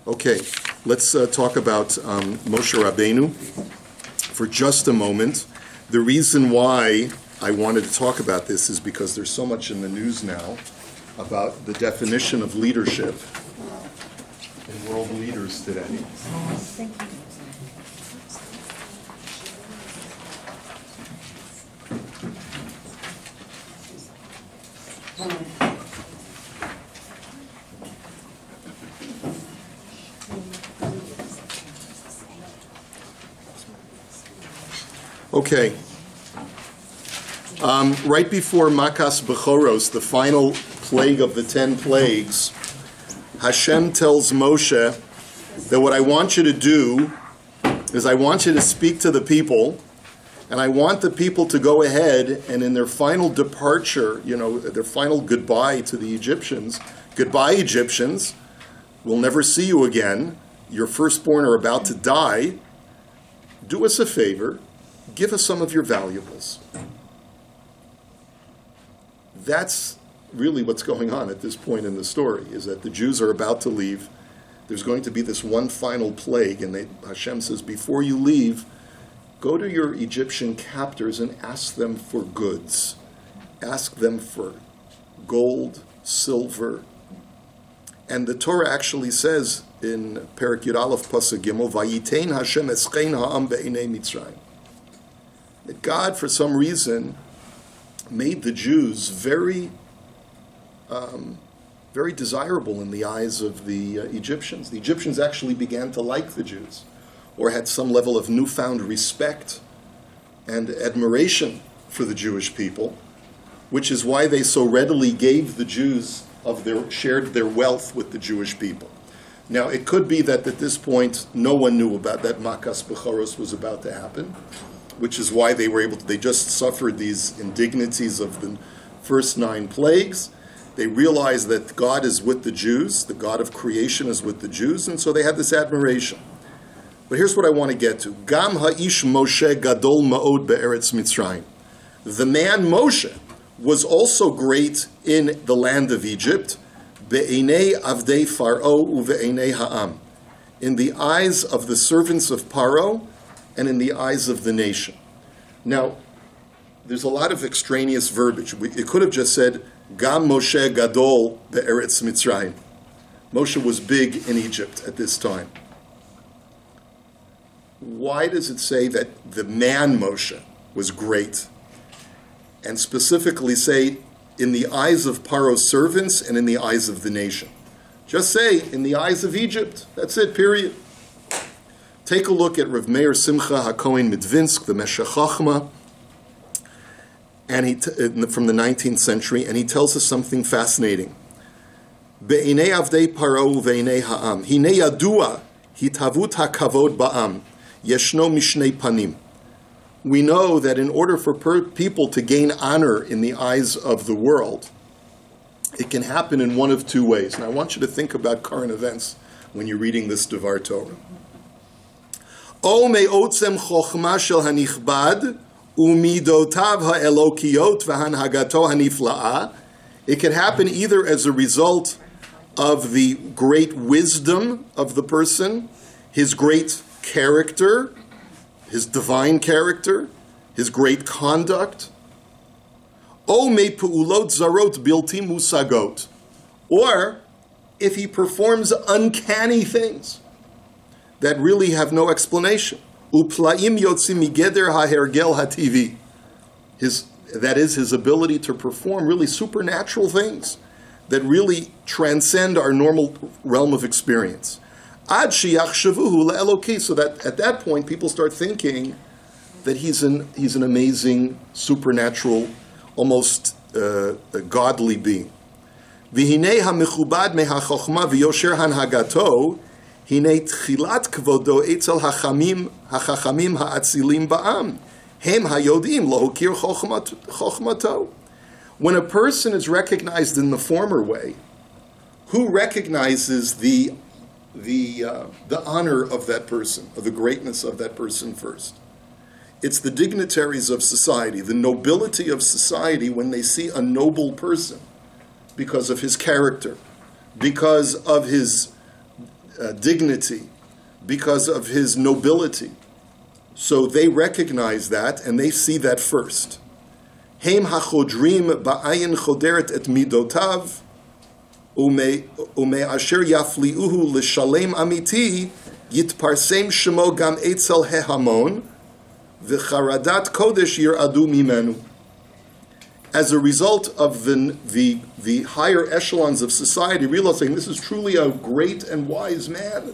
Okay, let's talk about Moshe Rabbeinu for just a moment. The reason why I wanted to talk about this is because there's so much in the news now about the definition of leadership in world leaders today. Okay. Right before Makas Bechoros, the final plague of the 10 plagues, Hashem tells Moshe that what I want you to do is I want you to speak to the people, and I want the people to go ahead and in their final departure, their final goodbye to the Egyptians, goodbye Egyptians, we'll never see you again, your firstborn are about to die, do us a favor, give us some of your valuables. That's really what's going on at this point in the story, is that the Jews are about to leave. There's going to be this one final plague, and Hashem says, before you leave, go to your Egyptian captors and ask them for goods. Ask them for gold, silver. And the Torah actually says in Perek Yud Aleph Pasuk Gimel, Vayitein Hashem eschein ha'am be'einei Mitzrayim. That God, for some reason, made the Jews very desirable in the eyes of the Egyptians. The Egyptians actually began to like the Jews, or had some level of newfound respect and admiration for the Jewish people, which is why they so readily gave the Jews shared their wealth with the Jewish people. Now, it could be that at this point, no one knew about that Makas Bechoros was about to happen, which is why they just suffered these indignities of the first 9 plagues. They realized that God is with the Jews, the God of creation is with the Jews, and so they had this admiration. But here's what I want to get to. Gam ha'ish Moshe gadol ma'od be'eretz Mitzrayim. The man Moshe was also great in the land of Egypt, be'einei avdei Faro uve'einei ha'am, in the eyes of the servants of Paro, and in the eyes of the nation. Now, there's a lot of extraneous verbiage. It could have just said, Gam Moshe Gadol be'eretz Mitzrayim. Moshe was big in Egypt at this time. Why does it say that the man Moshe was great? And specifically say, in the eyes of Paro's servants and in the eyes of the nation. Just say, in the eyes of Egypt. That's it, period. Take a look at Rav Meir Simcha HaKohen Midvinsk, the Meshech Chochmah, and from the 19th century, and he tells us something fascinating. Be'inei avdei paro ve'inei ha'am, hine yadua hitavut hakavod ba'am, yeshno mishnei panim. We know that in order for people to gain honor in the eyes of the world, it can happen in one of 2 ways. And I want you to think about current events when you're reading this Dvar Torah. O me'otzem chochma shel hanichbad umidotav ha'elokiyot v'hanhagato hanifla'a. It can happen either as a result of the great wisdom of the person, his great character, his divine character, his great conduct. O me'pu'ulot zarot bilti musagot. Or if he performs uncanny things that really have no explanation. Uplaim yotzim migeder hahergel hativi. That is his ability to perform really supernatural things that really transcend our normal realm of experience. Ad sheyachshavuhu le'eloki, so that at that point people start thinking that he's an amazing, supernatural, almost a godly being. V'hinei ha'mechubad me'ha'chochma v'yosher hanhagato hine tchilat kvodo etzel hachachamim ha'atzilim ba'am hem hayodim lohokir chochmato. When a person is recognized in the former way, who recognizes the honor of that person, or the greatness of that person first? It's the dignitaries of society, the nobility of society, when they see a noble person because of his character, because of his dignity, because of his nobility. So they recognize that, and they see that first. Heim hachodrim ba'ayin choderet et midotav, ume asher yafliuhu l'shalem amiti, yitparsem shemo gam etzel hehamon, v'charadat kodesh yir'adu mimenu. As a result of the higher echelons of society realizing this is truly a great and wise man,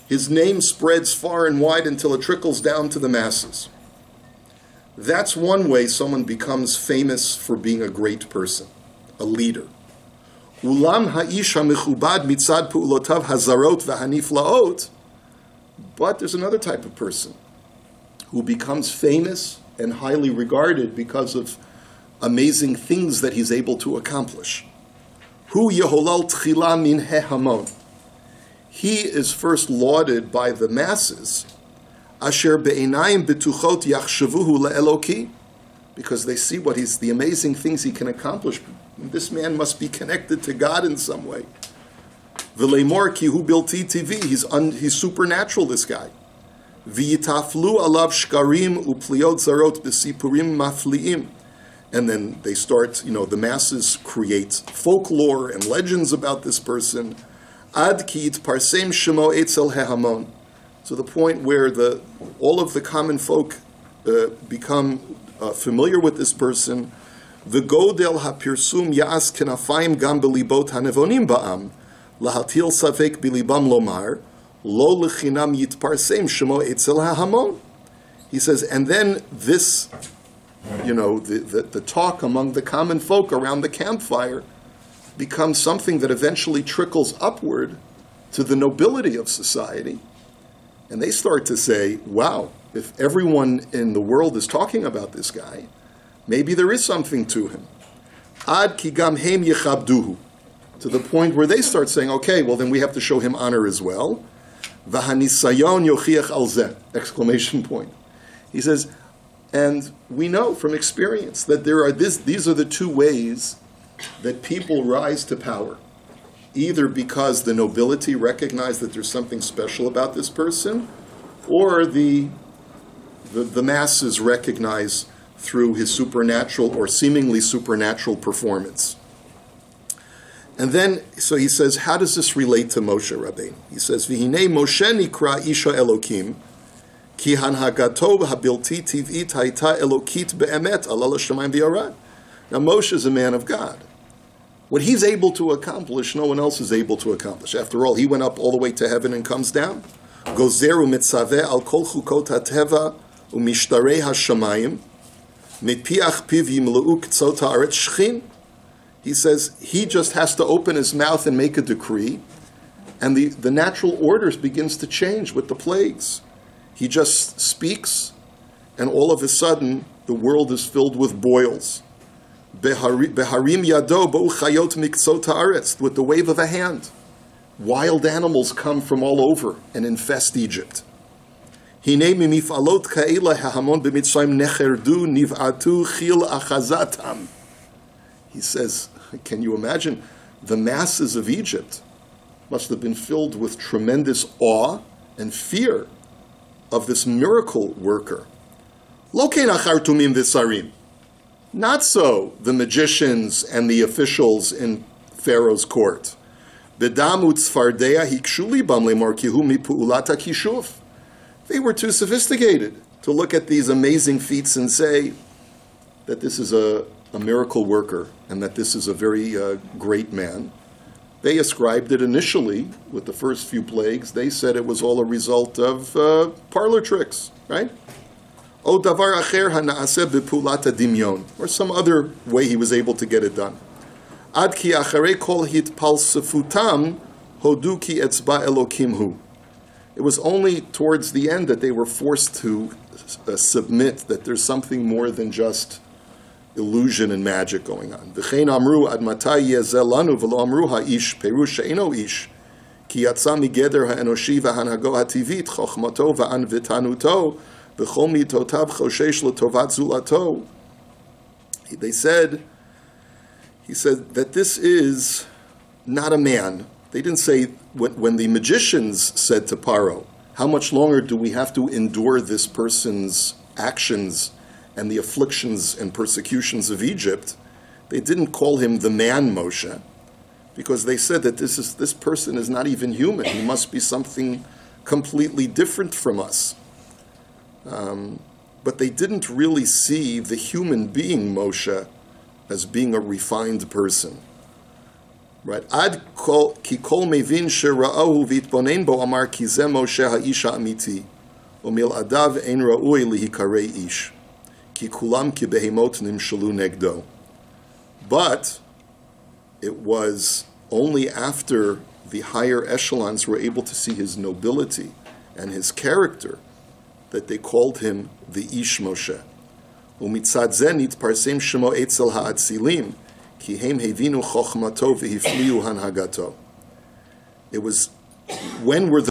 his name spreads far and wide until it trickles down to the masses. That's one way someone becomes famous for being a great person, a leader. Ulam ha'ish ha'mechubad mitzad pu'ulotav hazarot v'haniflaot. But there's another type of person who becomes famous and highly regarded because of amazing things that he's able to accomplish. Hu yeholal tchila min hehamon. He is first lauded by the masses, asher be'inayim betuchot yachshavuhu le'eloki, because they see the amazing things he can accomplish. This man must be connected to God in some way. V'leimor ki hu bilti tivi, he's supernatural, this guy. V'yitaflu alav shkarim upliot zarot b'sipurim mafliim. And then they start, the masses create folklore and legends about this person. Ad ki parsem shemo etzel hehamon. To the point where all of the common folk become familiar with this person. V'godel hapirsum ya'as kenafayim gam belibot hanevonim ba'am, lahatil savek bilibam lomar, lo lechinam yitparsem shemo etzel hehamon. He says, and then this, the talk among the common folk around the campfire becomes something that eventually trickles upward to the nobility of society. And they start to say, wow, if everyone in the world is talking about this guy, maybe there is something to him. Ad ki gam heim yechabduhu. To the point where they start saying, okay, well then we have to show him honor as well. V'hanisayon yochiach al zeh! Exclamation point. He says, and we know from experience that these are the two ways that people rise to power. Either because the nobility recognize that there's something special about this person, or the masses recognize through his supernatural or seemingly supernatural performance. And then, so he says, how does this relate to Moshe Rabbeinu? He says, V'hinei Moshe nikra isha Elokim, Ki hanhagato habilti tiv'it haita elokit be'emet alal hashamayim v'yarad. Now Moshe is a man of God. What he's able to accomplish, no one else is able to accomplish. After all, he went up all the way to heaven and comes down. Gozeru mitzaveh al kol chukot hateva u'mishtarei hashamayim mitpiach piv yimleu k'tzot haaretz shchin. He says he just has to open his mouth and make a decree, and the natural orders begins to change with the plagues. He just speaks, and all of a sudden, the world is filled with boils. Beharim yado bo'u chayot miktzot haaretz, with the wave of a hand. Wild animals come from all over and infest Egypt. Hinei mimifalot ka'ela hahamon b'mitzrayim necherdu niv'atu chil achazatam. He says, can you imagine? The masses of Egypt must have been filled with tremendous awe and fear of this miracle worker. Lo kein achartumim v'sarim. Not so the magicians and the officials in Pharaoh's court. B'dam u'tzfardea hikshu libam lemor ki hu mipu'ulat ha'kishuf. They were too sophisticated to look at these amazing feats and say that this is a miracle worker and that this is a very great man. They ascribed it initially, with the first few plagues, they said it was all a result of parlor tricks, right? O davar acher hana'aseh b'pulat dimyon, or some other way he was able to get it done. Ad ki acharei kol hitpalsefutam hodu ki etzba elokim hu. It was only towards the end that they were forced to submit that there's something more than just illusion and magic going on. V'chein amru ad matai yezeh lanu v'lo amru ha'ish perush she'eno ish ki yatsa migeder ha'enoshi v'hanhago ha'tivit chochmato v'anvitanuto v'chol mitotav choshesh l'tovat zulato. He said that this is not a man They didn't say, when the magicians said to Paro, how much longer do we have to endure this person's actions and the afflictions and persecutions of Egypt? They didn't call him the man Moshe, because they said that this person is not even human. He must be something completely different from us. But they didn't really see the human being Moshe as being a refined person. Right? Ad ki kol mevin shera'ahu v'itbonen bo amar ki ze Moshe ha'ish ha'amiti umil adav ein ra'ui lihikarei ish ki kulam ki behemot nimshalu negdo. But it was only after the higher echelons were able to see his nobility and his character that they called him the Ish Moshe. Umitzad ze nitparsem shemo etzel ha'atzilim ki hem hevinu chochmato v'hifliu hanhagato. It was, when were the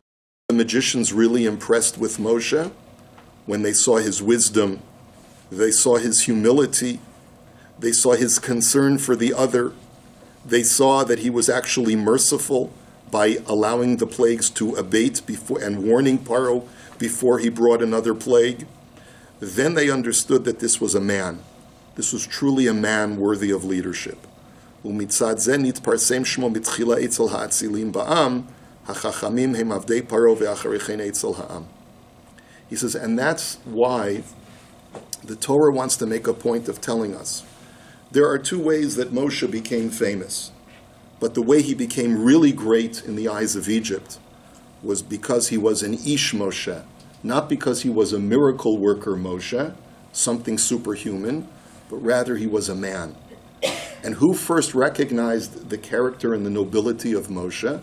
magicians really impressed with Moshe? When they saw his wisdom, they saw his humility, they saw his concern for the other, they saw that he was actually merciful by allowing the plagues to abate before and warning Paro before he brought another plague. Then they understood that this was a man. This was truly a man worthy of leadership. Umitzad ze nitparsem shmo mitchila etzel ha'atzilim ba'am, hachachamim hem avdei Paro ve'acharichen etzel ha'am. He says, and that's why the Torah wants to make a point of telling us there are two ways that Moshe became famous. But the way he became really great in the eyes of Egypt was because he was an Ish Moshe, not because he was a miracle worker Moshe, something superhuman, but rather he was a man. And who first recognized the character and the nobility of Moshe?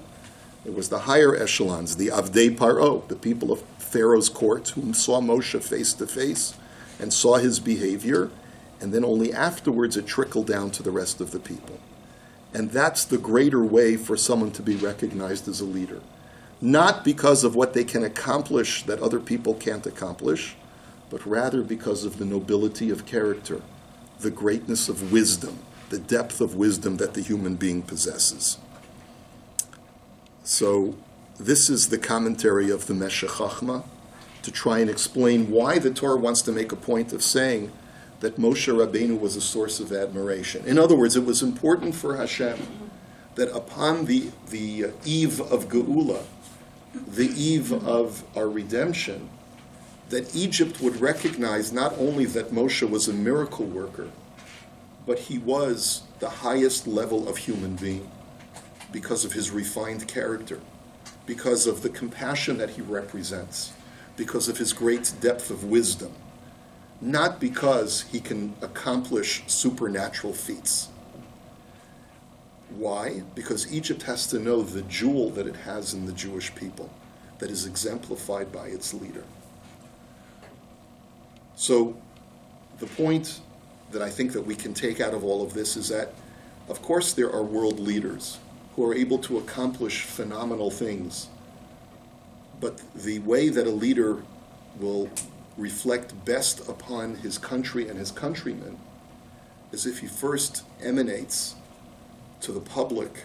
It was the higher echelons, the Avdei Paro, the people of Pharaoh's court, who saw Moshe face to face and saw his behavior, and then only afterwards it trickled down to the rest of the people. And that's the greater way for someone to be recognized as a leader. Not because of what they can accomplish that other people can't accomplish, but rather because of the nobility of character, the greatness of wisdom, the depth of wisdom that the human being possesses. So this is the commentary of the Meshech Chochmah to try and explain why the Torah wants to make a point of saying that Moshe Rabbeinu was a source of admiration. In other words, it was important for Hashem that upon the eve of Geula, the eve of our redemption, that Egypt would recognize not only that Moshe was a miracle worker, but he was the highest level of human being because of his refined character, because of the compassion that he represents, because of his great depth of wisdom. Not because he can accomplish supernatural feats. Why? Because Egypt has to know the jewel that it has in the Jewish people that is exemplified by its leader. So the point that I think that we can take out of all of this is that, of course, there are world leaders who are able to accomplish phenomenal things, but the way that a leader will reflect best upon his country and his countrymen is if he first emanates to the public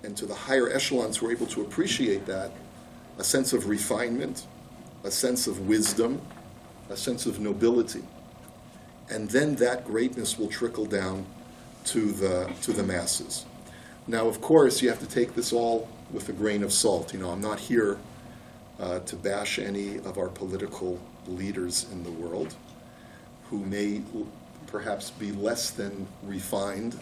and to the higher echelons who are able to appreciate that, a sense of refinement, a sense of wisdom, a sense of nobility. And then that greatness will trickle down to the masses. Now, of course, you have to take this all with a grain of salt. I'm not here to bash any of our political leaders in the world who may perhaps be less than refined